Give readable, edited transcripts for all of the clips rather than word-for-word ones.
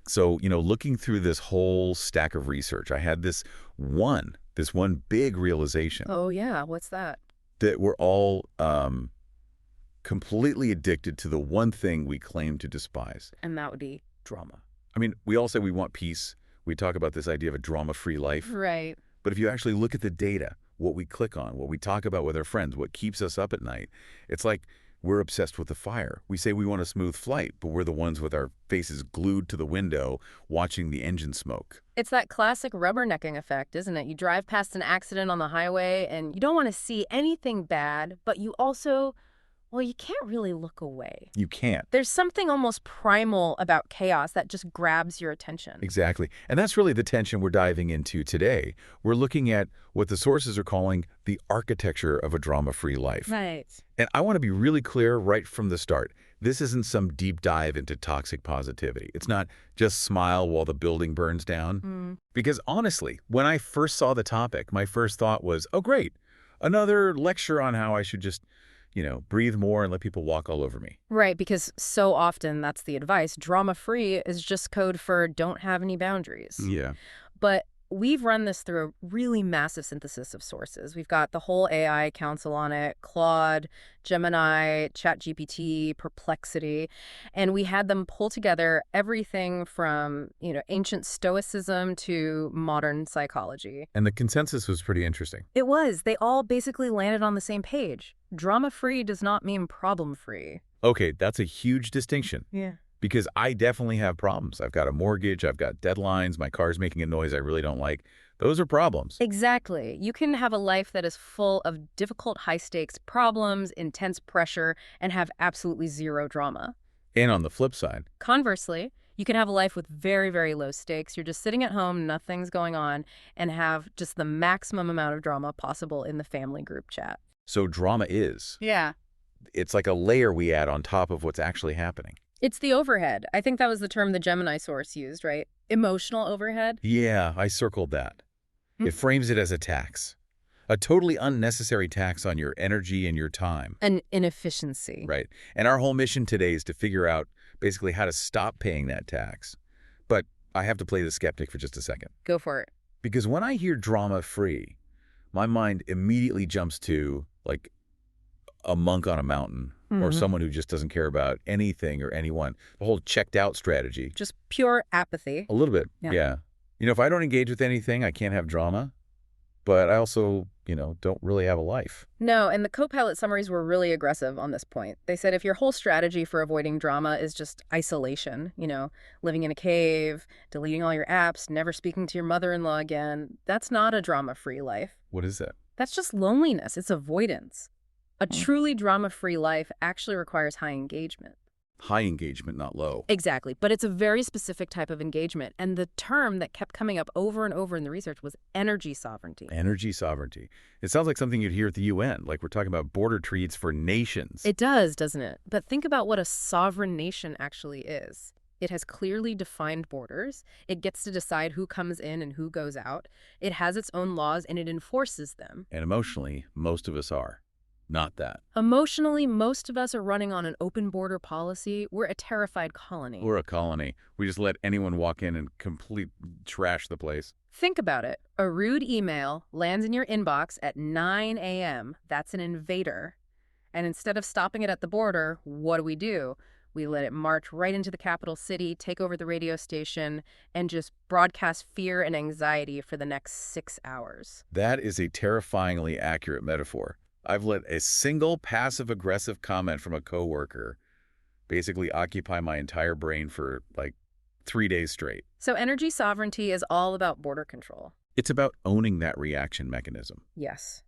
So, looking through this whole stack of research, I had this one big realization Oh, yeah. What's that? that we're all completely addicted to the one thing we claim to despise: And that would be drama. I mean, we all say we want peace. We talk about this idea of a drama-free life. right. But if you actually look at the data, what we click on, what we talk about with our friends, what keeps us up at night, it's like we're obsessed with the fire. We say we want a smooth flight, but we're the ones with our faces glued to the window watching the engine smoke. It's that classic rubbernecking effect, isn't it? You drive past an accident on the highway and you don't want to see anything bad, but you also, well, you can't really look away. You can't. There's something almost primal about chaos that just grabs your attention. Exactly. And that's really the tension we're diving into today. We're looking at what the sources are calling the architecture of a drama-free life. Right. And I want to be really clear right from the start. This isn't some deep dive into toxic positivity. It's not just smile while the building burns down. Because honestly, when I first saw the topic, my first thought was, oh, great, another lecture on how I should just, breathe more and let people walk all over me. Right, because so often that's the advice. Drama-free is just code for don't have any boundaries. Yeah. But we've run this through a really massive synthesis of sources. We've got the whole AI council on it, Claude, Gemini, ChatGPT, Perplexity, and we had them pull together everything from, ancient Stoicism to modern psychology. And the consensus was pretty interesting. It was. They all basically landed on the same page. Drama-free does not mean problem-free. Okay, that's a huge distinction. Yeah. Because I definitely have problems. I've got a mortgage, I've got deadlines, my car's making a noise I really don't like. Those are problems. Exactly. You can have a life that is full of difficult, high-stakes problems, intense pressure, and have absolutely zero drama. And on the flip side, Conversely, you can have a life with very, very low stakes. You're just sitting at home, nothing's going on, and have just the maximum amount of drama possible in the family group chat. so drama is. Yeah. It's like a layer we add on top of what's actually happening. It's the overhead. I think that was the term the Gemini source used, right? Emotional overhead. Yeah, I circled that. It frames it as a tax. A totally unnecessary tax on your energy and your time. An inefficiency. Right. And our whole mission today is to figure out basically how to stop paying that tax. But I have to play the skeptic for just a second. Go for it. Because when I hear drama-free, my mind immediately jumps to, like, a monk on a mountain or someone who just doesn't care about anything or anyone. The whole checked-out strategy. Just pure apathy. A little bit, Yeah. yeah. If I don't engage with anything, I can't have drama. But I also, don't really have a life. No, and the Copilot summaries were really aggressive on this point. They said if your whole strategy for avoiding drama is just isolation, living in a cave, deleting all your apps, never speaking to your mother-in-law again, that's not a drama-free life. What is that? That's just loneliness. It's avoidance. A truly drama-free life actually requires high engagement. High engagement, not low. Exactly, but it's a very specific type of engagement. And the term that kept coming up over and over in the research was energy sovereignty. Energy sovereignty. It sounds like something you'd hear at the UN, like we're talking about border treaties for nations. It does, doesn't it? But think about what a sovereign nation actually is. It has clearly defined borders. It gets to decide who comes in and who goes out. It has its own laws and it enforces them. And emotionally, most of us are. Not that. Emotionally, most of us are running on an open border policy. We're a terrified colony. We're a colony. We just let anyone walk in and complete trash the place. Think about it. A rude email lands in your inbox at 9 a.m. That's an invader. And instead of stopping it at the border, what do? We let it march right into the capital city, take over the radio station, and just broadcast fear and anxiety for the next 6 hours. That is a terrifyingly accurate metaphor. I've let a single passive-aggressive comment from a coworker basically occupy my entire brain for, 3 days straight. So energy sovereignty is all about border control. It's about owning that reaction mechanism. Yes.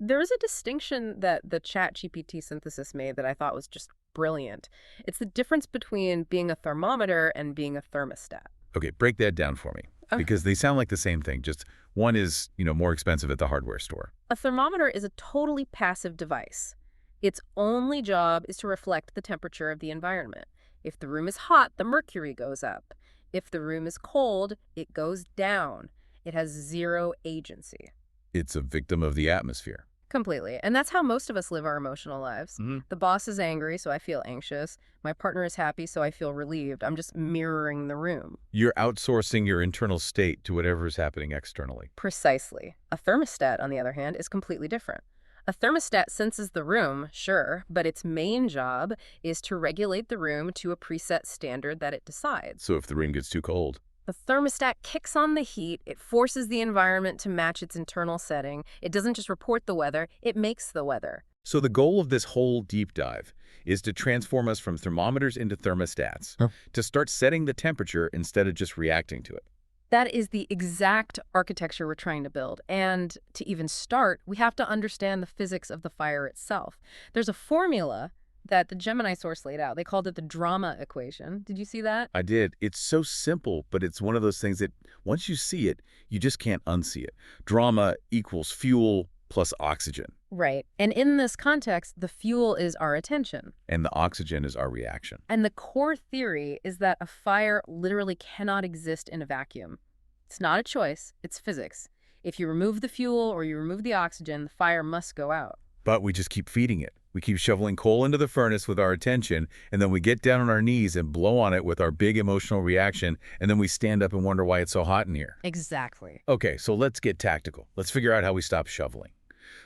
There is a distinction that the ChatGPT synthesis made that I thought was just brilliant. It's the difference between being a thermometer and being a thermostat. Okay, break that down for me. Okay. Because they sound like the same thing, just one is, more expensive at the hardware store. A thermometer is a totally passive device. Its only job is to reflect the temperature of the environment. If the room is hot, the mercury goes up. If the room is cold, it goes down. It has zero agency. It's a victim of the atmosphere. Completely. And that's how most of us live our emotional lives. Hmm. The boss is angry, so I feel anxious. My partner is happy, so I feel relieved. I'm just mirroring the room. You're outsourcing your internal state to whatever is happening externally. Precisely. A thermostat, on the other hand, is completely different. A thermostat senses the room, sure, but its main job is to regulate the room to a preset standard that it decides. So if the room gets too cold, The thermostat kicks on the heat, it forces the environment to match its internal setting. It doesn't just report the weather, it makes the weather. so the goal of this whole deep dive is to transform us from thermometers into thermostats, to start setting the temperature instead of just reacting to it. That is the exact architecture we're trying to build. And to even start, we have to understand the physics of the fire itself. There's a formula that the Gemini source laid out. They called it the drama equation. Did you see that? I did. It's so simple, but it's one of those things that once you see it, you just can't unsee it. Drama equals fuel plus oxygen, Right. And in this context, the fuel is our attention. and the oxygen is our reaction. And the core theory is that a fire literally cannot exist in a vacuum. It's not a choice, it's physics. If you remove the fuel or you remove the oxygen, the fire must go out. But we just keep feeding it. We keep shoveling coal into the furnace with our attention, and then we get down on our knees and blow on it with our big emotional reaction, and then we stand up and wonder why it's so hot in here. Exactly. Okay, so let's get tactical. Let's figure out how we stop shoveling.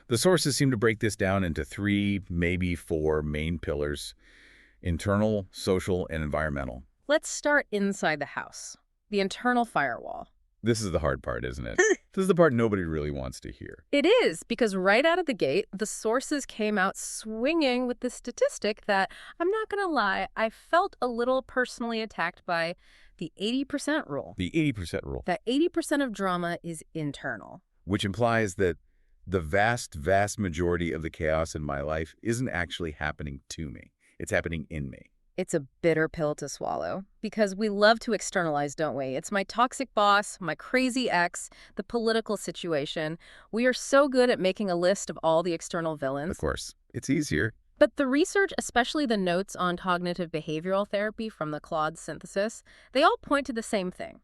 The sources seem to break this down into 3, maybe 4 main pillars: internal, social, and environmental. Let's start inside the house. The internal firewall. This is the hard part, isn't it? This is the part nobody really wants to hear. It is, because right out of the gate, the sources came out swinging with the statistic that, I'm not going to lie, I felt a little personally attacked by the 80% rule. The 80% rule, That 80% of drama is internal. which implies that the vast, vast majority of the chaos in my life isn't actually happening to me. It's happening in me. It's a bitter pill to swallow, because we love to externalize, don't we? It's my toxic boss, my crazy ex, the political situation. We are so good at making a list of all the external villains. Of course, it's easier. But the research, especially the notes on cognitive behavioral therapy from the Claude synthesis, they all point to the same thing.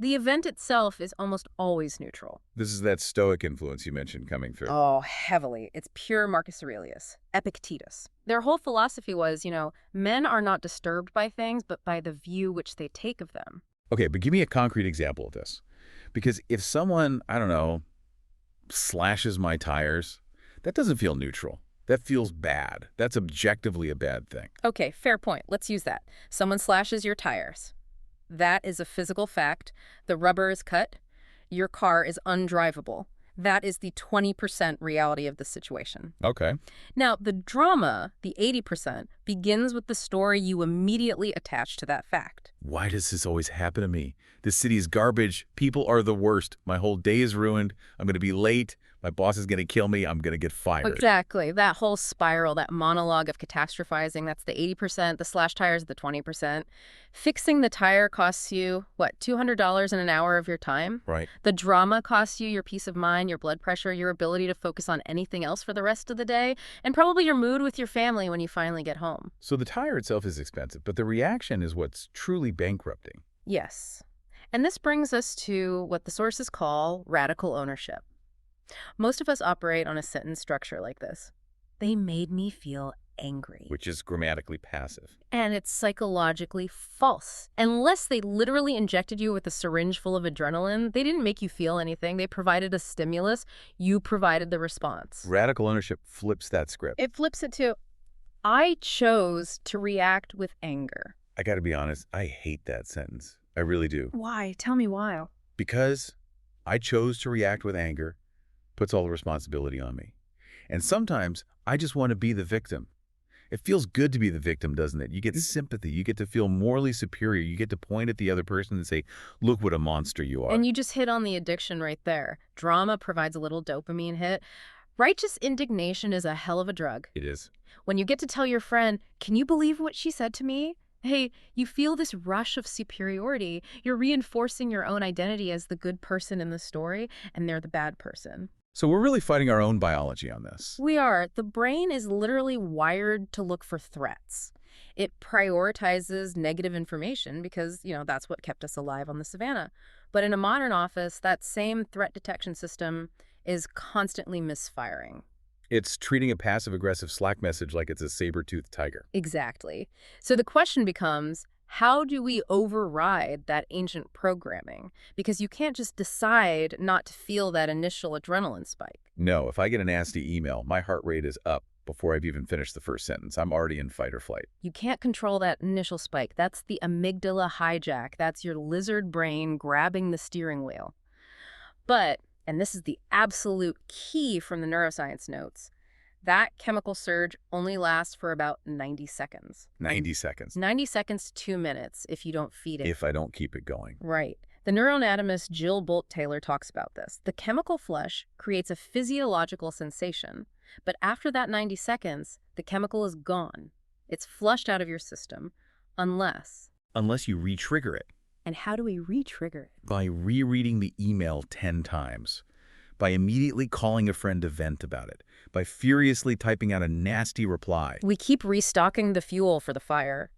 The event itself is almost always neutral. This is that stoic influence you mentioned coming through. Oh, heavily. It's pure Marcus Aurelius, Epictetus. Their whole philosophy was, men are not disturbed by things, but by the view which they take of them. Okay, but give me a concrete example of this. Because if someone, I don't know, slashes my tires, that doesn't feel neutral. That feels bad. That's objectively a bad thing. Okay, fair point. Let's use that. Someone slashes your tires. That is a physical fact. The rubber is cut. Your car is undrivable. That is the 20% reality of the situation. Okay. Now, the drama, the 80%, begins with the story you immediately attach to that fact. Why does this always happen to me? This city is garbage. People are the worst. My whole day is ruined. I'm going to be late. My boss is going to kill me. I'm going to get fired. Exactly. That whole spiral, that monologue of catastrophizing, that's the 80%, the slash tires, the 20%. Fixing the tire costs you, $200 in an hour of your time? Right. The drama costs you your peace of mind, your blood pressure, your ability to focus on anything else for the rest of the day, and probably your mood with your family when you finally get home. So the tire itself is expensive, but the reaction is what's truly bankrupting. Yes. And this brings us to what the sources call radical ownership. Most of us operate on a sentence structure like this. They made me feel angry. Which is grammatically passive. And it's psychologically false. Unless they literally injected you with a syringe full of adrenaline, they didn't make you feel anything. They provided a stimulus. You provided the response. Radical ownership flips that script. It flips it to, I chose to react with anger. I got to be honest, I hate that sentence. I really do. Why? Tell me why. Because I chose to react with anger puts all the responsibility on me. And sometimes I just want to be the victim. It feels good to be the victim, doesn't it? You get sympathy. You get to feel morally superior. You get to point at the other person and say, look what a monster you are. And you just hit on the addiction right there. Drama provides a little dopamine hit. Righteous indignation is a hell of a drug. It is. When you get to tell your friend, can you believe what she said to me? Hey, you feel this rush of superiority. You're reinforcing your own identity as the good person in the story, and they're the bad person. So we're really fighting our own biology on this. We are. The brain is literally wired to look for threats. It prioritizes negative information because, that's what kept us alive on the savannah. But in a modern office, that same threat detection system is constantly misfiring. It's treating a passive-aggressive Slack message like it's a saber-toothed tiger. Exactly. So the question becomes, how do we override that ancient programming? Because you can't just decide not to feel that initial adrenaline spike. No, if I get a nasty email, my heart rate is up before I've even finished the first sentence. I'm already in fight or flight. You can't control that initial spike. That's the amygdala hijack. That's your lizard brain grabbing the steering wheel. But, and this is the absolute key from the neuroscience notes, that chemical surge only lasts for about 90 seconds. 90 seconds. 90 seconds to 2 minutes if you don't feed it. If I don't keep it going. Right. The neuroanatomist Jill Bolt-Taylor talks about this. The chemical flush creates a physiological sensation, but after that 90 seconds, the chemical is gone. It's flushed out of your system, unless Unless you re-trigger it. And how do we re-trigger it? By rereading the email 10 times. By immediately calling a friend to vent about it. By furiously typing out a nasty reply. We keep restocking the fuel for the fire.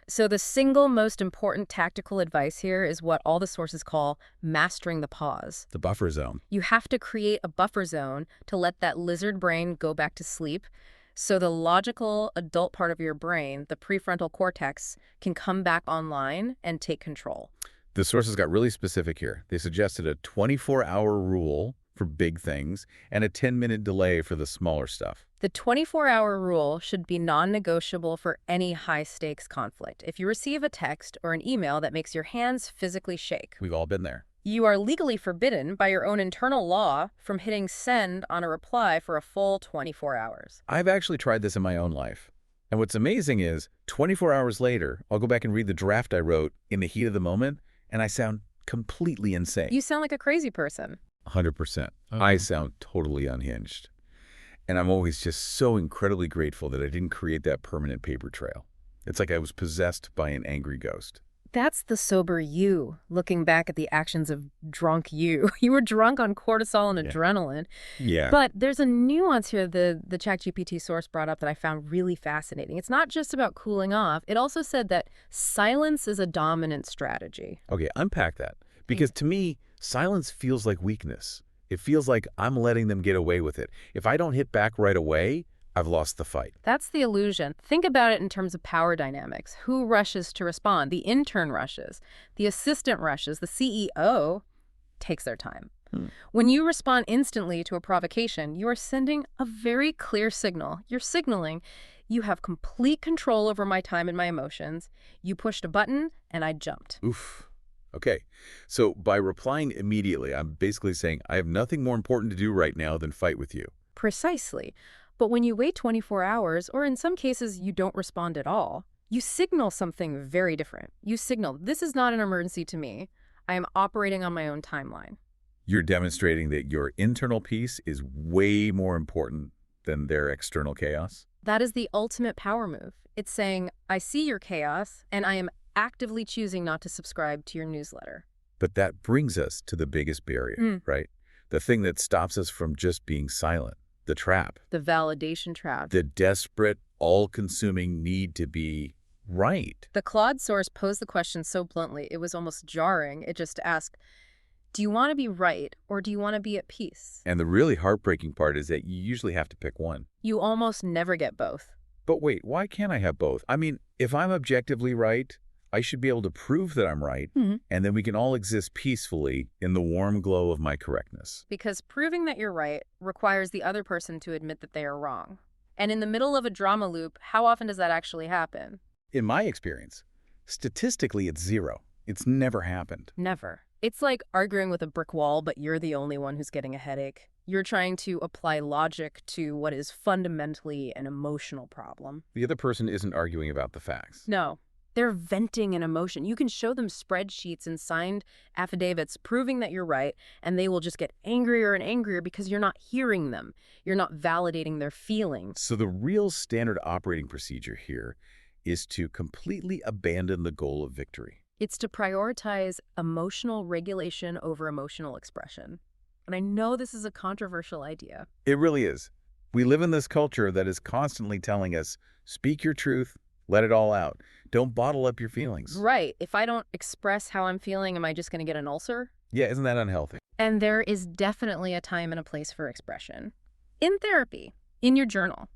So the single most important tactical advice here is what all the sources call mastering the pause. The buffer zone. You have to create a buffer zone to let that lizard brain go back to sleep, so the logical adult part of your brain, the prefrontal cortex, can come back online and take control. The sources got really specific here. They suggested a 24-hour rule for big things and a 10-minute delay for the smaller stuff. The 24-hour rule should be non-negotiable for any high-stakes conflict. If you receive a text or an email that makes your hands physically shake, We've all been there. you are legally forbidden by your own internal law from hitting send on a reply for a full 24 hours. I've actually tried this in my own life. And what's amazing is 24 hours later, I'll go back and read the draft I wrote in the heat of the moment, and I sound completely insane. You sound like a crazy person. 100%. I sound totally unhinged. And I'm always just so incredibly grateful that I didn't create that permanent paper trail. It's like I was possessed by an angry ghost. That's the sober you, looking back at the actions of drunk you. You were drunk on cortisol and adrenaline. Yeah. But there's a nuance here the ChatGPT source brought up that I found really fascinating. It's not just about cooling off. It also said that silence is a dominant strategy. Okay, unpack that. Because to me, silence feels like weakness. It feels like I'm letting them get away with it. If I don't hit back right away, I've lost the fight. That's the illusion. Think about it in terms of power dynamics. Who rushes to respond? The intern rushes. The assistant rushes. The CEO takes their time. When you respond instantly to a provocation, you are sending a very clear signal. You're signaling, you have complete control over my time and my emotions. You pushed a button, and I jumped. Oof. Okay, so by replying immediately, I'm basically saying I have nothing more important to do right now than fight with you. Precisely. But when you wait 24 hours, or in some cases you don't respond at all, you signal something very different. You signal, this is not an emergency to me. I am operating on my own timeline. You're demonstrating that your internal peace is way more important than their external chaos. That is the ultimate power move. It's saying, I see your chaos, and I am actively choosing not to subscribe to your newsletter. But that brings us to the biggest barrier, right? The thing that stops us from just being silent. The trap. The validation trap. The desperate, all-consuming need to be right. The Claude source posed the question so bluntly, it was almost jarring. It just asked, do you want to be right or do you want to be at peace? And the really heartbreaking part is that you usually have to pick one. You almost never get both. But wait, why can't I have both? I mean, if I'm objectively right, I should be able to prove that I'm right, and then we can all exist peacefully in the warm glow of my correctness. Because proving that you're right requires the other person to admit that they are wrong. And in the middle of a drama loop, how often does that actually happen? In my experience, statistically it's zero. It's never happened. Never. It's like arguing with a brick wall, but you're the only one who's getting a headache. You're trying to apply logic to what is fundamentally an emotional problem. The other person isn't arguing about the facts. No. They're venting an emotion. You can show them spreadsheets and signed affidavits proving that you're right, and they will just get angrier and angrier because you're not hearing them. You're not validating their feelings. So the real standard operating procedure here is to completely abandon the goal of victory. It's to prioritize emotional regulation over emotional expression. And I know this is a controversial idea. It really is. We live in this culture that is constantly telling us, speak your truth, let it all out. Don't bottle up your feelings. Right. If I don't express how I'm feeling, am I just going to get an ulcer? Yeah, isn't that unhealthy? And there is definitely a time and a place for expression. In therapy, In your journal.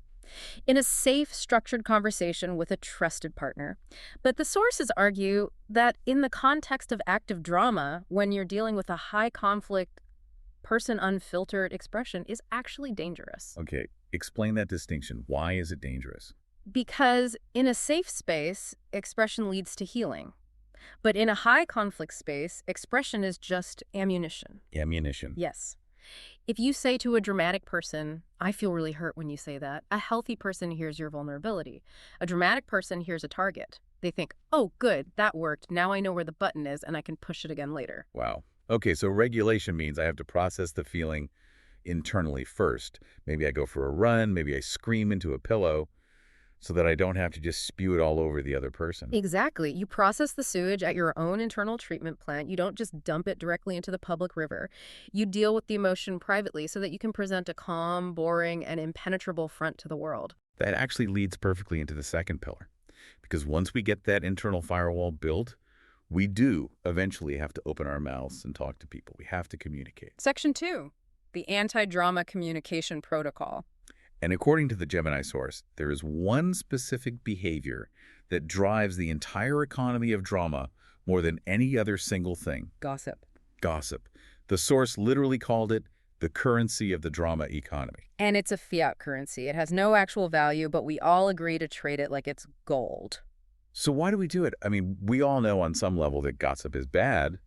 In a safe, structured conversation with a trusted partner. But the sources argue that in the context of active drama, when you're dealing with a high conflict, person unfiltered expression is actually dangerous. Okay, explain that distinction. Why is it dangerous? Because in a safe space, expression leads to healing. But in a high conflict space, expression is just ammunition. Ammunition. Yes. If you say to a dramatic person, I feel really hurt when you say that, a healthy person hears your vulnerability. A dramatic person hears a target. They think, oh, good, that worked. Now I know where the button is and I can push it again later. Wow. Okay, so regulation means I have to process the feeling internally first. Maybe I go for a run, maybe I scream into a pillow so that I don't have to just spew it all over the other person. Exactly. You process the sewage at your own internal treatment plant. You don't just dump it directly into the public river. You deal with the emotion privately so that you can present a calm, boring, and impenetrable front to the world. That actually leads perfectly into the second pillar. Because once we get that internal firewall built, we do eventually have to open our mouths and talk to people. We have to communicate. Section 2, the anti-drama communication protocol. And according to the Gemini source, there is one specific behavior that drives the entire economy of drama more than any other single thing. Gossip. Gossip. The source literally called it the currency of the drama economy. And it's a fiat currency. It has no actual value, but we all agree to trade it like it's gold. So why do we do it? I mean, we all know on some level that gossip is bad,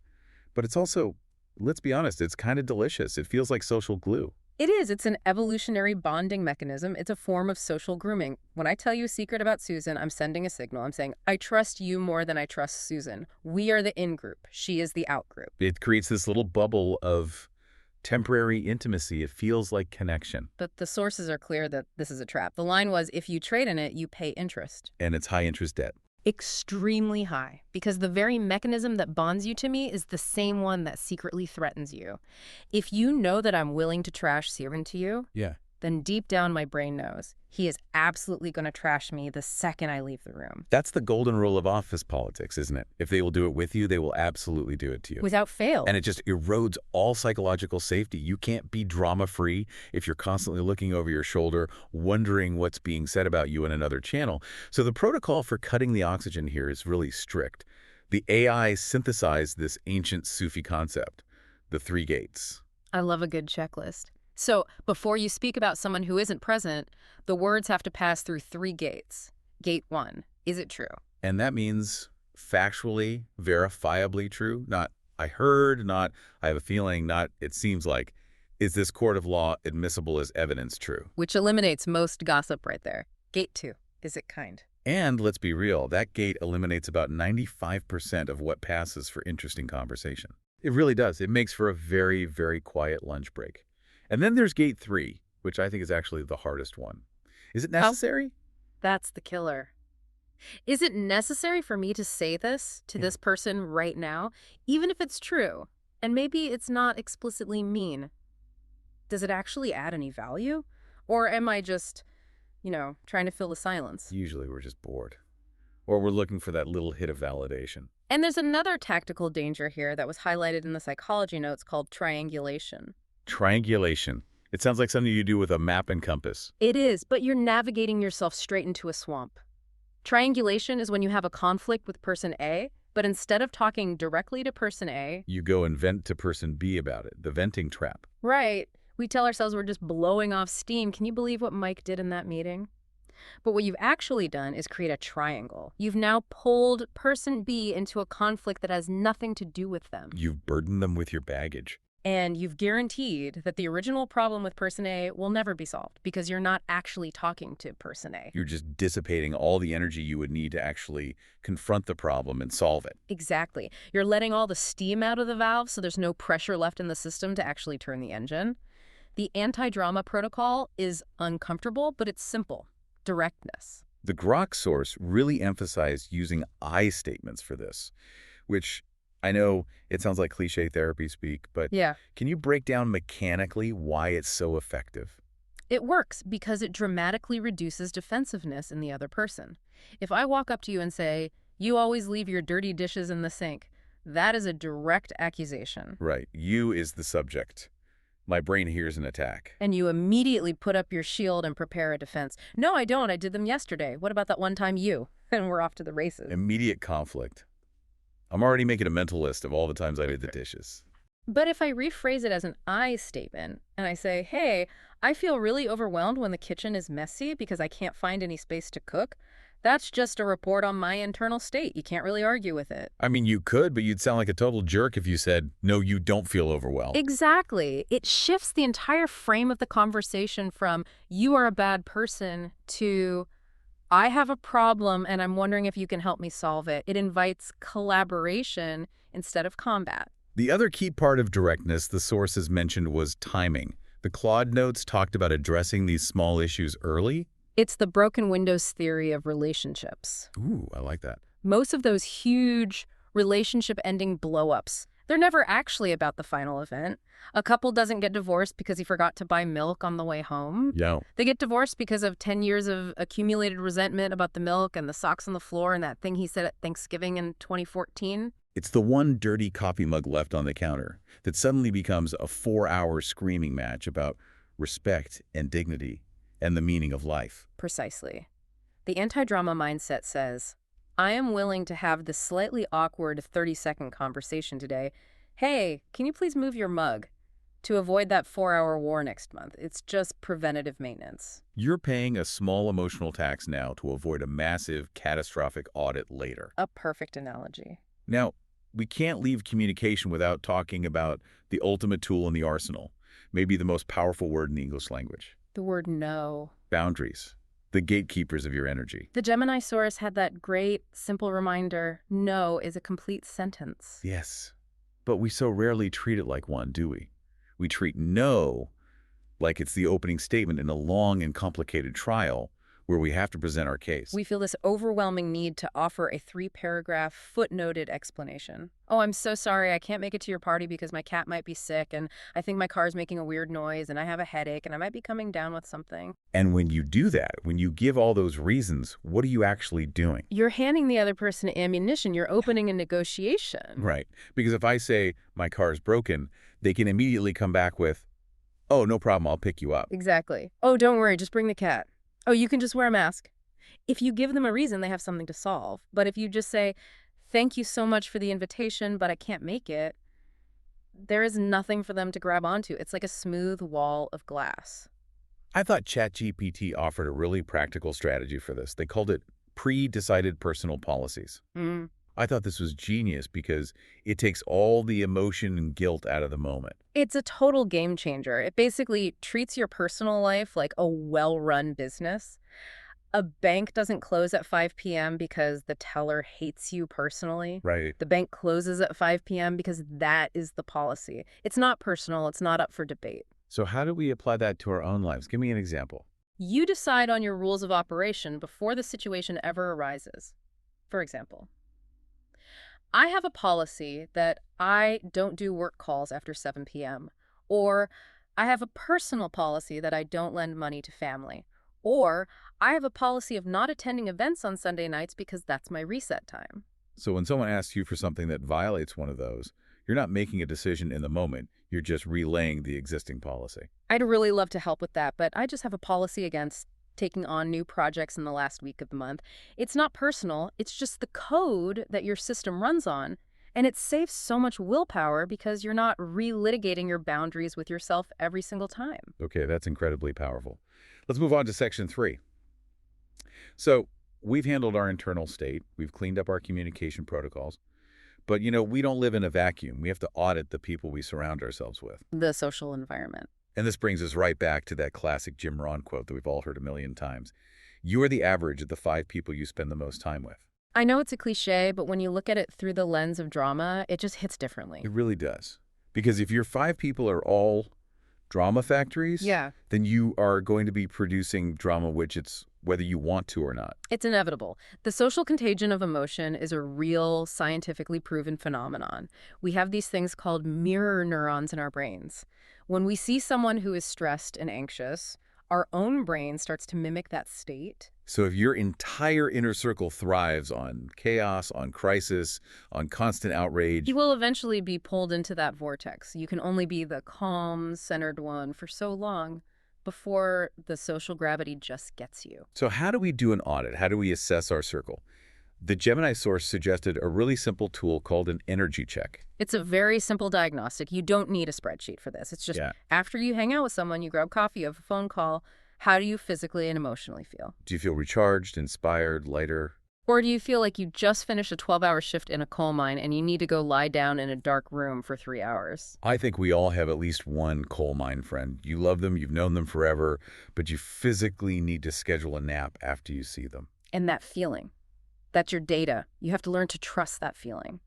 but it's also, let's be honest, it's kind of delicious. It feels like social glue. It is. It's an evolutionary bonding mechanism. It's a form of social grooming. When I tell you a secret about Susan, I'm sending a signal. I'm saying, I trust you more than I trust Susan. We are the in-group. She is the out-group. It creates this little bubble of temporary intimacy. It feels like connection. But the sources are clear that this is a trap. The line was, if you trade in it, you pay interest. And it's high interest debt. Extremely high, because the very mechanism that bonds you to me is the same one that secretly threatens you. If you know that I'm willing to trash Siren to you, Yeah. then deep down my brain knows he is absolutely going to trash me the second I leave the room. That's the golden rule of office politics, isn't it? If they will do it with you, they will absolutely do it to you. Without fail. And it just erodes all psychological safety. You can't be drama-free if you're constantly looking over your shoulder, wondering what's being said about you in another channel. So the protocol for cutting the oxygen here is really strict. The AI synthesized this ancient Sufi concept, the 3 gates. I love a good checklist. So before you speak about someone who isn't present, the words have to pass through 3 gates. Gate 1, is it true? And that means factually, verifiably true. Not I heard, not I have a feeling, not it seems like. Is this court of law admissible as evidence true? Which eliminates most gossip right there. Gate 2, is it kind? And let's be real, that gate eliminates about 95% of what passes for interesting conversation. It really does. It makes for a very, very quiet lunch break. And then there's gate 3, which I think is actually the hardest one. Is it necessary? That's the killer. Is it necessary for me to say this to this person right now, even if it's true? And maybe it's not explicitly mean. Does it actually add any value? Or am I just, trying to fill the silence? Usually we're just bored. Or we're looking for that little hit of validation. And there's another tactical danger here that was highlighted in the psychology notes called triangulation. Triangulation. It sounds like something you do with a map and compass. It is, but you're navigating yourself straight into a swamp. Triangulation is when you have a conflict with person A, but instead of talking directly to person A, You go and vent to person B about it, the venting trap. right, we tell ourselves we're just blowing off steam. Can you believe what Mike did in that meeting? But what you've actually done is create a triangle. You've now pulled person B into a conflict that has nothing to do with them. You've burdened them with your baggage. And you've guaranteed that the original problem with person A will never be solved because you're not actually talking to person A. You're just dissipating all the energy you would need to actually confront the problem and solve it. Exactly. You're letting all the steam out of the valve so there's no pressure left in the system to actually turn the engine. The anti-drama protocol is uncomfortable, but it's simple. Directness. The Grok source really emphasized using I statements for this, which I know it sounds like cliche therapy speak, but Yeah. can you break down mechanically why it's so effective? It works because it dramatically reduces defensiveness in the other person. If I walk up to you and say, "You always leave your dirty dishes in the sink," that is a direct accusation. Right. You is the subject. My brain hears an attack. And you immediately put up your shield and prepare a defense. No, I don't. I did them yesterday. What about that one time you? And we're off to the races. Immediate conflict. I'm already making a mental list of all the times I did the dishes. But if I rephrase it as an I statement and I say, hey, I feel really overwhelmed when the kitchen is messy because I can't find any space to cook, that's just a report on my internal state. You can't really argue with it. I mean, you could, but you'd sound like a total jerk if you said, no, you don't feel overwhelmed. Exactly. It shifts the entire frame of the conversation from you are a bad person to I have a problem and I'm wondering if you can help me solve it. It invites collaboration instead of combat. The other key part of directness the sources mentioned was timing. The Claude notes talked about addressing these small issues early. It's the broken windows theory of relationships. Ooh, I like that. Most of those huge relationship-ending blow-ups, they're never actually about the final event. A couple doesn't get divorced because he forgot to buy milk on the way home. Yeah. They get divorced because of 10 years of accumulated resentment about the milk and the socks on the floor and that thing he said at Thanksgiving in 2014. It's the one dirty coffee mug left on the counter that suddenly becomes a 4-hour screaming match about respect and dignity and the meaning of life. Precisely. The anti-drama mindset says, I am willing to have this slightly awkward 30-second conversation today. Hey, can you please move your mug? To avoid that 4-hour war next month. It's just preventative maintenance. You're paying a small emotional tax now to avoid a massive, catastrophic audit later. A perfect analogy. Now, we can't leave communication without talking about the ultimate tool in the arsenal, maybe the most powerful word in the English language. The word no. Boundaries, the gatekeepers of your energy. The Gemini source had that great, simple reminder, no is a complete sentence. Yes, but we so rarely treat it like one, do we? We treat no like it's the opening statement in a long and complicated trial where we have to present our case. We feel this overwhelming need to offer a 3-paragraph footnoted explanation. Oh, I'm so sorry, I can't make it to your party because my cat might be sick, and I think my car's making a weird noise, and I have a headache, and I might be coming down with something. And when you do that, when you give all those reasons, what are you actually doing? You're handing the other person ammunition. You're opening a negotiation. Right. Because if I say my car's broken, they can immediately come back with, oh, no problem, I'll pick you up. Exactly. Oh, don't worry, just bring the cat. Oh, you can just wear a mask. If you give them a reason, they have something to solve. But if you just say, thank you so much for the invitation, but I can't make it, there is nothing for them to grab onto. It's like a smooth wall of glass. I thought ChatGPT offered a really practical strategy for this. They called it pre-decided personal policies. I thought this was genius because it takes all the emotion and guilt out of the moment. It's a total game changer. It basically treats your personal life like a well-run business. A bank doesn't close at 5 p.m. because the teller hates you personally. Right. The bank closes at 5 p.m. because that is the policy. It's not personal. It's not up for debate. So how do we apply that to our own lives? Give me an example. You decide on your rules of operation before the situation ever arises. For example, I have a policy that I don't do work calls after 7 p.m. Or I have a personal policy that I don't lend money to family. Or I have a policy of not attending events on Sunday nights because that's my reset time. So when someone asks you for something that violates one of those, you're not making a decision in the moment. You're just relaying the existing policy. I'd really love to help with that, but I just have a policy against taking on new projects in the last week of the month. It's not personal. It's just the code that your system runs on. And it saves so much willpower because you're not relitigating your boundaries with yourself every single time. Okay, that's incredibly powerful. Let's move on to section 3. So we've handled our internal state. We've cleaned up our communication protocols. But, we don't live in a vacuum. We have to audit the people we surround ourselves with. The social environment. And this brings us right back to that classic Jim Rohn quote that we've all heard a million times. You are the average of the 5 people you spend the most time with. I know it's a cliche, but when you look at it through the lens of drama, it just hits differently. It really does. Because if your 5 people are all drama factories, then you are going to be producing drama widgets whether you want to or not. It's inevitable. The social contagion of emotion is a real, scientifically proven phenomenon. We have these things called mirror neurons in our brains. When we see someone who is stressed and anxious, our own brain starts to mimic that state. So if your entire inner circle thrives on chaos, on crisis, on constant outrage, You will eventually be pulled into that vortex. You can only be the calm, centered one for so long before the social gravity just gets you. so how do we do an audit? How do we assess our circle? The Gemini source suggested a really simple tool called an energy check. It's a very simple diagnostic. You don't need a spreadsheet for this. It's just Yeah. after you hang out with someone, you grab coffee, you have a phone call, how do you physically and emotionally feel? Do you feel recharged, inspired, lighter? Or do you feel like you just finished a 12-hour shift in a coal mine and you need to go lie down in a dark room for 3 hours? I think we all have at least one coal mine friend. You love them, you've known them forever, but you physically need to schedule a nap after you see them. And that feeling, that's your data. You have to learn to trust that feeling.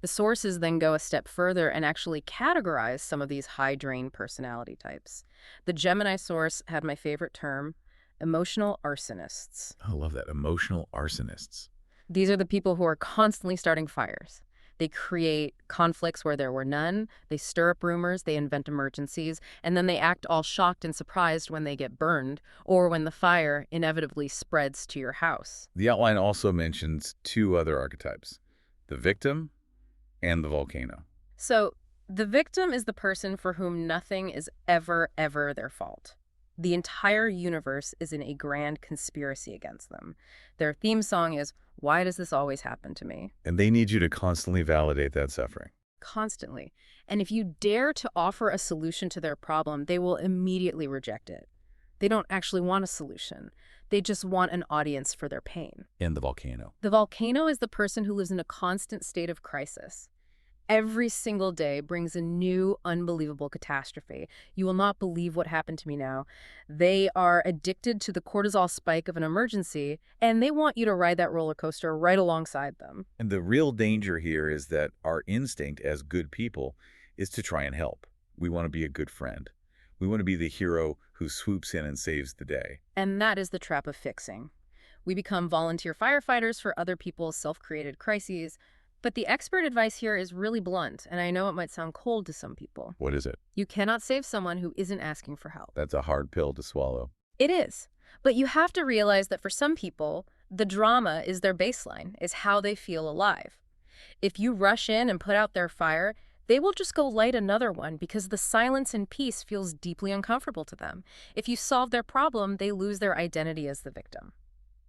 The sources then go a step further and actually categorize some of these high-drain personality types. The Gemini source had my favorite term, emotional arsonists. I love that. Emotional arsonists. These are the people who are constantly starting fires. They create conflicts where there were none, they stir up rumors, they invent emergencies, and then they act all shocked and surprised when they get burned or when the fire inevitably spreads to your house. The outline also mentions two other archetypes, the victim and the volcano. So, the victim is the person for whom nothing is ever their fault. The entire universe is in a grand conspiracy against them. Their theme song is, "Why does this always happen to me?" And they need you to constantly validate that suffering. Constantly. And if you dare to offer a solution to their problem, they will immediately reject it. They don't actually want a solution. They just want an audience for their pain. And the volcano. The volcano is the person who lives in a constant state of crisis. Every single day brings a new, unbelievable catastrophe. You will not believe what happened to me now. They are addicted to the cortisol spike of an emergency, and they want you to ride that roller coaster right alongside them. And the real danger here is that our instinct as good people is to try and help. We want to be a good friend. We want to be the hero who swoops in and saves the day. And that is the trap of fixing. We become volunteer firefighters for other people's self-created crises. But the expert advice here is really blunt, and I know it might sound cold to some people. What is it? You cannot save someone who isn't asking for help. That's a hard pill to swallow. It is. But you have to realize that for some people, the drama is their baseline, is how they feel alive. If you rush in and put out their fire, they will just go light another one because the silence and peace feels deeply uncomfortable to them. If you solve their problem, they lose their identity as the victim.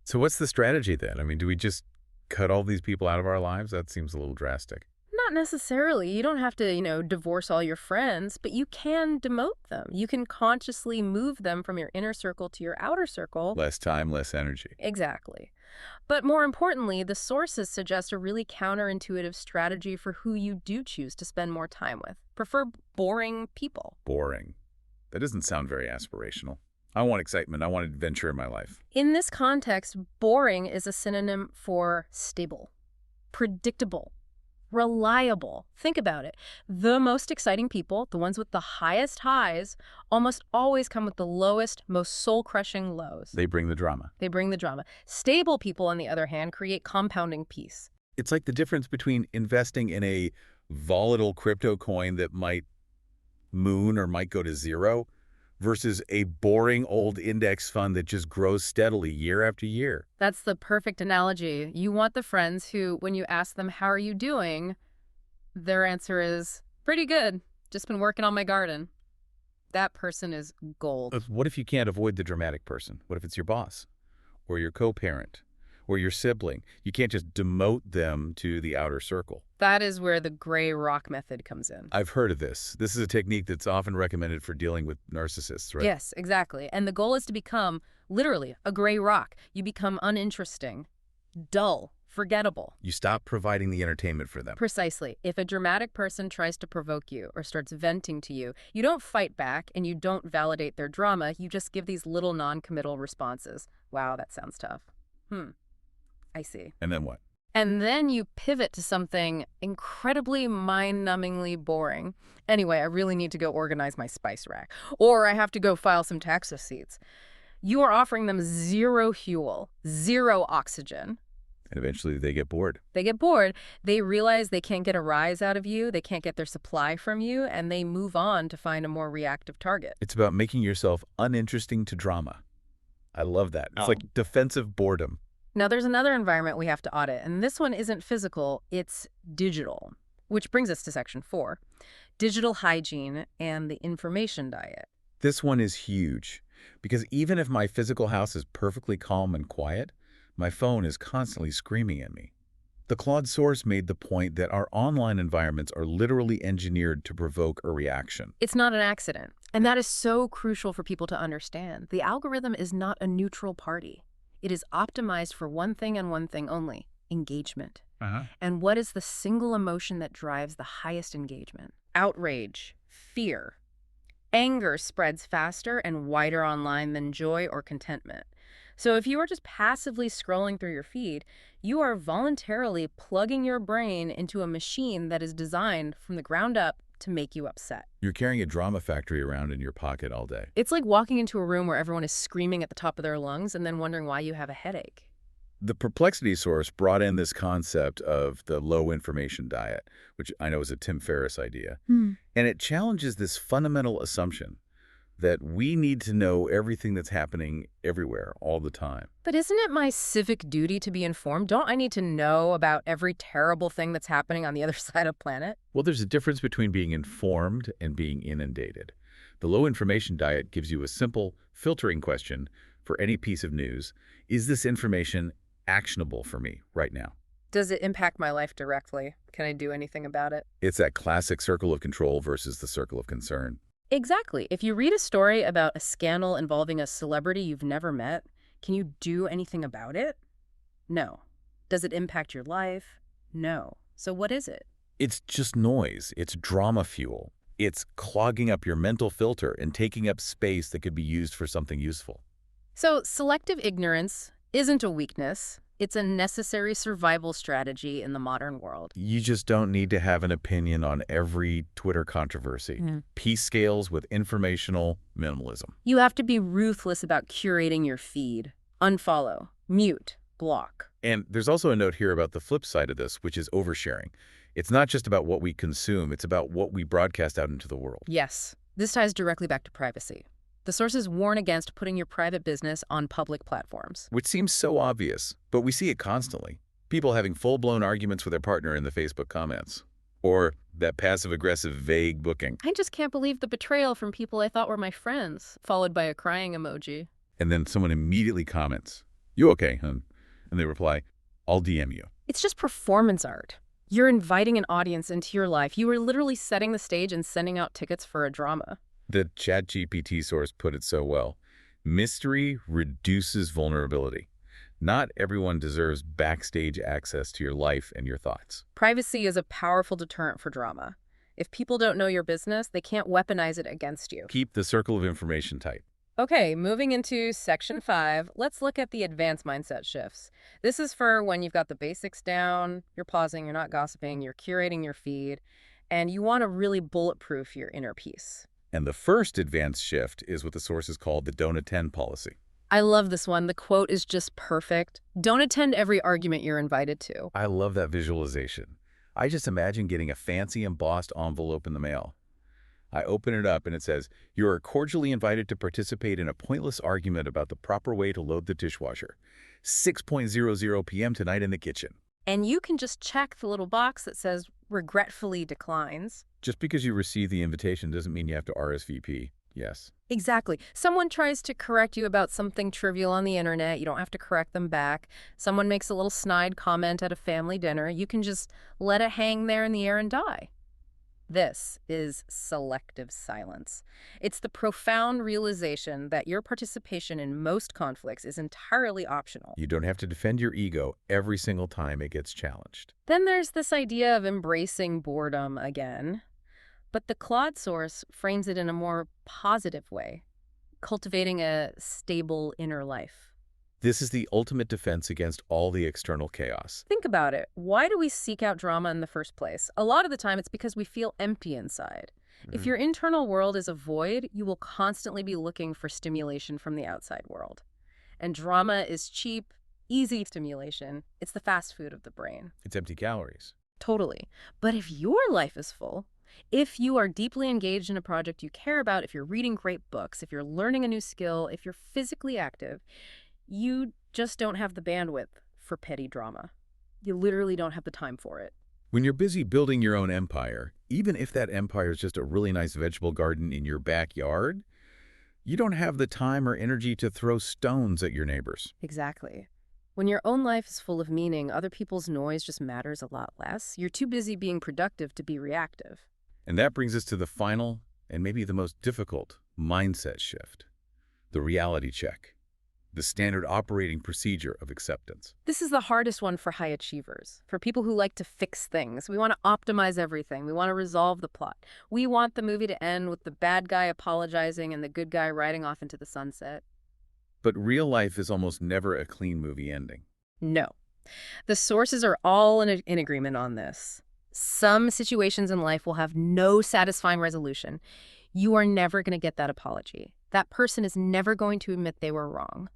So what's the strategy then? I mean, do we just cut all these people out of our lives? That seems a little drastic. Not necessarily. You don't have to, divorce all your friends, but you can demote them. You can consciously move them from your inner circle to your outer circle. Less time, less energy. Exactly. But more importantly, the sources suggest a really counterintuitive strategy for who you do choose to spend more time with. Prefer boring people. Boring. That doesn't sound very aspirational. I want excitement. I want adventure in my life. In this context, boring is a synonym for stable, predictable, reliable. Think about it. The most exciting people, the ones with the highest highs, almost always come with the lowest, most soul-crushing lows. They bring the drama. They bring the drama. Stable people, on the other hand, create compounding peace. It's like the difference between investing in a volatile crypto coin that might moon or might go to zero versus a boring old index fund that just grows steadily year after year. That's the perfect analogy. You want the friends who, when you ask them, "How are you doing?" their answer is, "Pretty good. Just been working on my garden." That person is gold. What if you can't avoid the dramatic person? What if it's your boss or your co-parent or your sibling? You can't just demote them to the outer circle. That is where the gray rock method comes in. I've heard of this. This is a technique that's often recommended for dealing with narcissists, right? Yes, exactly. And the goal is to become, literally, a gray rock. You become uninteresting, dull, forgettable. You stop providing the entertainment for them. Precisely. If a dramatic person tries to provoke you or starts venting to you, you don't fight back and you don't validate their drama. You just give these little non-committal responses. Wow, that sounds tough. I see. And then what? And then you pivot to something incredibly mind-numbingly boring. Anyway, I really need to go organize my spice rack. Or I have to go file some tax receipts. You are offering them zero fuel, zero oxygen. And eventually they get bored. They get bored. They realize they can't get a rise out of you. They can't get their supply from you. And they move on to find a more reactive target. It's about making yourself uninteresting to drama. I love that. It's like defensive boredom. Now, there's another environment we have to audit, and this one isn't physical, it's digital. Which brings us to section 4, digital hygiene and the information diet. This one is huge because even if my physical house is perfectly calm and quiet, my phone is constantly screaming at me. The Claude source made the point that our online environments are literally engineered to provoke a reaction. It's not an accident, and that is so crucial for people to understand. The algorithm is not a neutral party. It is optimized for one thing and one thing only: engagement. And what is the single emotion that drives the highest engagement? Outrage, fear. Anger spreads faster and wider online than joy or contentment. So if you are just passively scrolling through your feed, you are voluntarily plugging your brain into a machine that is designed from the ground up to make you upset. You're carrying a drama factory around in your pocket all day. It's like walking into a room where everyone is screaming at the top of their lungs and then wondering why you have a headache. The perplexity source brought in this concept of the low information diet, which I know is a Tim Ferriss idea. And it challenges this fundamental assumption that we need to know everything that's happening everywhere all the time. But isn't it my civic duty to be informed? Don't I need to know about every terrible thing that's happening on the other side of the planet? Well, there's a difference between being informed and being inundated. The low information diet gives you a simple filtering question for any piece of news. Is this information actionable for me right now? Does it impact my life directly? Can I do anything about it? It's that classic circle of control versus the circle of concern. Exactly. If you read a story about a scandal involving a celebrity you've never met, can you do anything about it? No. Does it impact your life? No. So what is it? It's just noise. It's drama fuel. It's clogging up your mental filter and taking up space that could be used for something useful. So selective ignorance isn't a weakness. It's a necessary survival strategy in the modern world. You just don't need to have an opinion on every Twitter controversy. Peace scales with informational minimalism. You have to be ruthless about curating your feed. Unfollow, mute, block. And there's also a note here about the flip side of this, which is oversharing. It's not just about what we consume, it's about what we broadcast out into the world. Yes, this ties directly back to privacy. The sources warn against putting your private business on public platforms. Which seems so obvious, but we see it constantly. People having full-blown arguments with their partner in the Facebook comments. Or that passive-aggressive vague booking. I just can't believe the betrayal from people I thought were my friends, followed by a crying emoji. And then someone immediately comments, "You okay, hun?" And they reply, "I'll DM you." It's just performance art. You're inviting an audience into your life. You are literally setting the stage and sending out tickets for a drama. The ChatGPT source put it so well. Mystery reduces vulnerability. Not everyone deserves backstage access to your life and your thoughts. Privacy is a powerful deterrent for drama. If people don't know your business, they can't weaponize it against you. Keep the circle of information tight. Okay, moving into section 5, let's look at the advanced mindset shifts. This is for when you've got the basics down, you're pausing, you're not gossiping, you're curating your feed, and you want to really bulletproof your inner peace. And the first advanced shift is what the source is called the don't attend policy. I love this one. The quote is just perfect. Don't attend every argument you're invited to. I love that visualization. I just imagine getting a fancy embossed envelope in the mail. I open it up and it says, "You are cordially invited to participate in a pointless argument about the proper way to load the dishwasher. 6:00 p.m. tonight in the kitchen." And you can just check the little box that says regretfully declines. Just because you receive the invitation doesn't mean you have to RSVP. Yes. Exactly. Someone tries to correct you about something trivial on the internet. You don't have to correct them back. Someone makes a little snide comment at a family dinner. You can just let it hang there in the air and die. This is selective silence. It's the profound realization that your participation in most conflicts is entirely optional. You don't have to defend your ego every single time it gets challenged. Then there's this idea of embracing boredom again. But the Claude source frames it in a more positive way, cultivating a stable inner life. This is the ultimate defense against all the external chaos. Think about it. Why do we seek out drama in the first place? A lot of the time, it's because we feel empty inside. If your internal world is a void, you will constantly be looking for stimulation from the outside world. And drama is cheap, easy stimulation. It's the fast food of the brain. It's empty calories. Totally. But if your life is full, If you are deeply engaged in a project you care about, if you're reading great books, if you're learning a new skill, if you're physically active, you just don't have the bandwidth for petty drama. You literally don't have the time for it. When you're busy building your own empire, even if that empire is just a really nice vegetable garden in your backyard, you don't have the time or energy to throw stones at your neighbors. Exactly. When your own life is full of meaning, other people's noise just matters a lot less. You're too busy being productive to be reactive. And that brings us to the final, and maybe the most difficult, mindset shift. The reality check. The standard operating procedure of acceptance. This is the hardest one for high achievers, for people who like to fix things. We want to optimize everything. We want to resolve the plot. We want the movie to end with the bad guy apologizing and the good guy riding off into the sunset. But real life is almost never a clean movie ending. No. The sources are all in agreement on this. Some situations in life will have no satisfying resolution. You are never going to get that apology. That person is never going to admit they were wrong.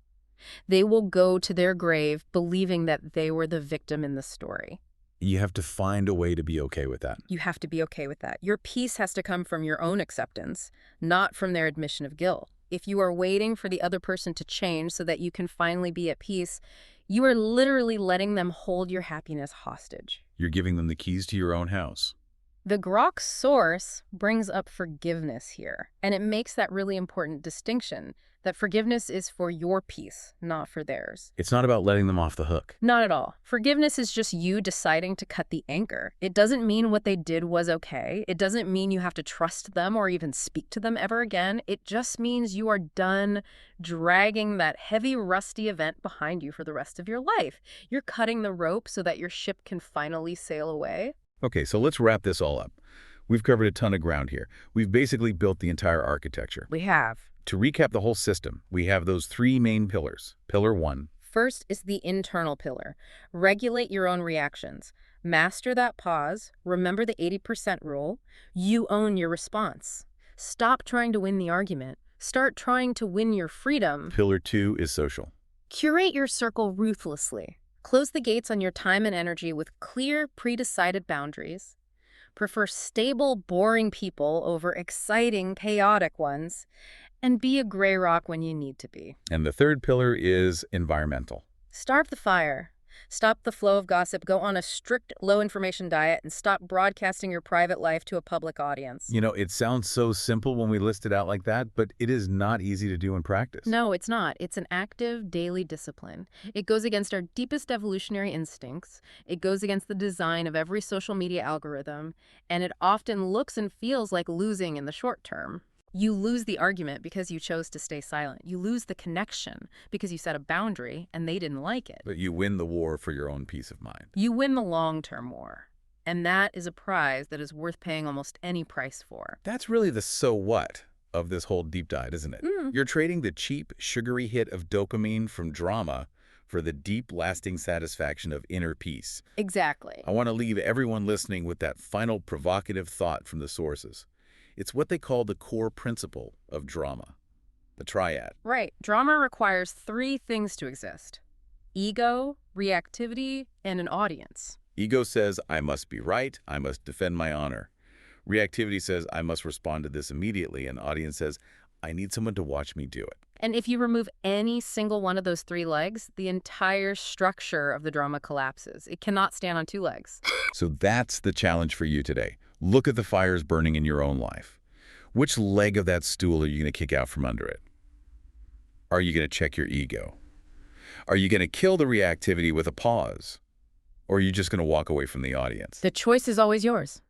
They will go to their grave believing that they were the victim in the story. You have to find a way to be okay with that. You have to be okay with that. Your peace has to come from your own acceptance, not from their admission of guilt. If you are waiting for the other person to change so that you can finally be at peace, you are literally letting them hold your happiness hostage. You're giving them the keys to your own house. The Grok source brings up forgiveness here, and it makes that really important distinction, that forgiveness is for your peace, not for theirs. It's not about letting them off the hook. Not at all. Forgiveness is just you deciding to cut the anchor. It doesn't mean what they did was okay. It doesn't mean you have to trust them or even speak to them ever again. It just means you are done dragging that heavy, rusty event behind you for the rest of your life. You're cutting the rope so that your ship can finally sail away. Okay, so let's wrap this all up. We've covered a ton of ground here. We've basically built the entire architecture. We have. To recap the whole system, we have those three main pillars. Pillar 1. First is the internal pillar. Regulate your own reactions. Master that pause. Remember the 80% rule. You own your response. Stop trying to win the argument. Start trying to win your freedom. Pillar 2 is social. Curate your circle ruthlessly. Close the gates on your time and energy with clear, pre-decided boundaries. Prefer stable, boring people over exciting, chaotic ones. And be a gray rock when you need to be. And the third pillar is environmental. Starve the fire. Stop the flow of gossip. Go on a strict low-information diet and stop broadcasting your private life to a public audience. You know, it sounds so simple when we list it out like that, but it is not easy to do in practice. No, it's not. It's an active, daily discipline. It goes against our deepest evolutionary instincts. It goes against the design of every social media algorithm. And it often looks and feels like losing in the short term. You lose the argument because you chose to stay silent. You lose the connection because you set a boundary and they didn't like it. But you win the war for your own peace of mind. You win the long-term war. And that is a prize that is worth paying almost any price for. That's really the so what of this whole deep dive, isn't it? You're trading the cheap, sugary hit of dopamine from drama for the deep, lasting satisfaction of inner peace. Exactly. I want to leave everyone listening with that final provocative thought from the sources. It's what they call the core principle of drama, the triad. Right. Drama requires three things to exist: ego, reactivity, and an audience. Ego says, I must be right, I must defend my honor. Reactivity says, I must respond to this immediately, and audience says, I need someone to watch me do it. And if you remove any single one of those three legs, the entire structure of the drama collapses. It cannot stand on two legs. So that's the challenge for you today. Look at the fires burning in your own life. Which leg of that stool are you going to kick out from under it? Are you going to check your ego? Are you going to kill the reactivity with a pause? Or are you just going to walk away from the audience? The choice is always yours.